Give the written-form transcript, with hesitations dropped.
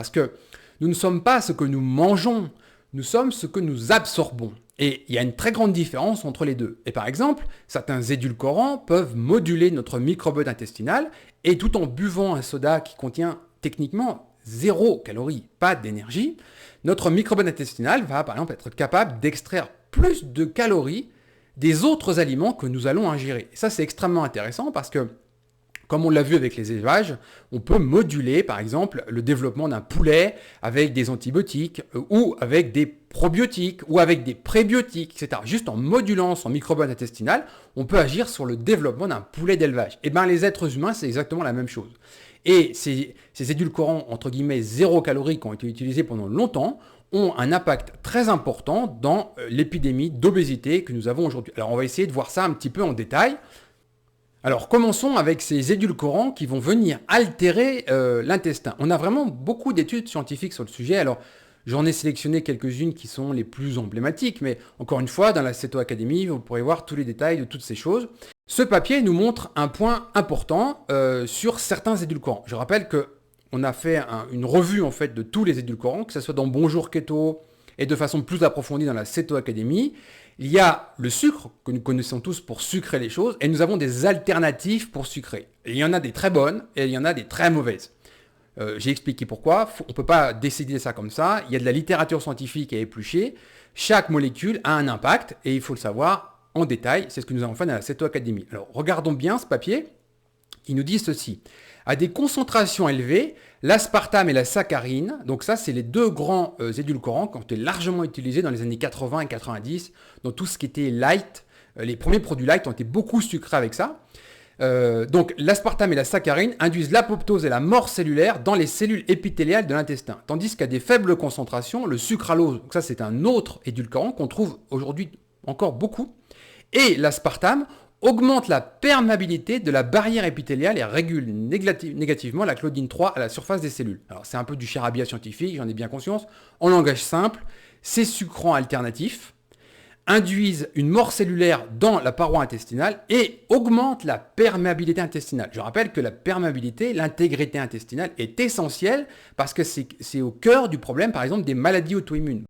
Parce que nous ne sommes pas ce que nous mangeons, nous sommes ce que nous absorbons. Et il y a une très grande différence entre les deux. Et par exemple, certains édulcorants peuvent moduler notre microbiote intestinal et tout en buvant un soda qui contient techniquement 0 calories, pas d'énergie, notre microbiote intestinal va par exemple être capable d'extraire plus de calories des autres aliments que nous allons ingérer. Et ça, c'est extrêmement intéressant parce que comme on l'a vu avec les élevages, on peut moduler, par exemple, le développement d'un poulet avec des antibiotiques ou avec des probiotiques ou avec des prébiotiques, etc. Juste en modulant son microbiote intestinal, on peut agir sur le développement d'un poulet d'élevage. Et bien, les êtres humains, c'est exactement la même chose. Et ces édulcorants, entre guillemets, 0 calories qui ont été utilisés pendant longtemps, ont un impact très important dans l'épidémie d'obésité que nous avons aujourd'hui. Alors, on va essayer de voir ça un petit peu en détail. Alors commençons avec ces édulcorants qui vont venir altérer l'intestin. On a vraiment beaucoup d'études scientifiques sur le sujet. Alors j'en ai sélectionné quelques-unes qui sont les plus emblématiques, mais encore une fois, dans la Ceto Academy, vous pourrez voir tous les détails de toutes ces choses. Ce papier nous montre un point important sur certains édulcorants. Je rappelle qu'on a fait une revue en fait de tous les édulcorants, que ce soit dans Bonjour Keto et de façon plus approfondie dans la Ceto Academy. Il y a le sucre, que nous connaissons tous pour sucrer les choses, et nous avons des alternatives pour sucrer. Et il y en a des très bonnes, et il y en a des très mauvaises. J'ai expliqué pourquoi, on ne peut pas décider ça comme ça, il y a de la littérature scientifique à éplucher, chaque molécule a un impact, et il faut le savoir en détail, c'est ce que nous avons fait dans la Ceto Academy. Alors regardons bien ce papier, qui nous dit ceci. À des concentrations élevées, l'aspartame et la saccharine, donc ça c'est les deux grands édulcorants qui ont été largement utilisés dans les années 80 et 90, dans tout ce qui était light. Les premiers produits light ont été beaucoup sucrés avec ça. Donc l'aspartame et la saccharine induisent l'apoptose et la mort cellulaire dans les cellules épithéliales de l'intestin. Tandis qu'à des faibles concentrations, le sucralose, donc ça c'est un autre édulcorant qu'on trouve aujourd'hui encore beaucoup, et l'aspartame augmente la perméabilité de la barrière épithéliale et régule négativement la claudine 3 à la surface des cellules. Alors c'est un peu du charabia scientifique, j'en ai bien conscience. En langage simple, ces sucrants alternatifs induisent une mort cellulaire dans la paroi intestinale et augmentent la perméabilité intestinale. Je rappelle que la perméabilité, l'intégrité intestinale est essentielle parce que c'est au cœur du problème, par exemple, des maladies auto-immunes.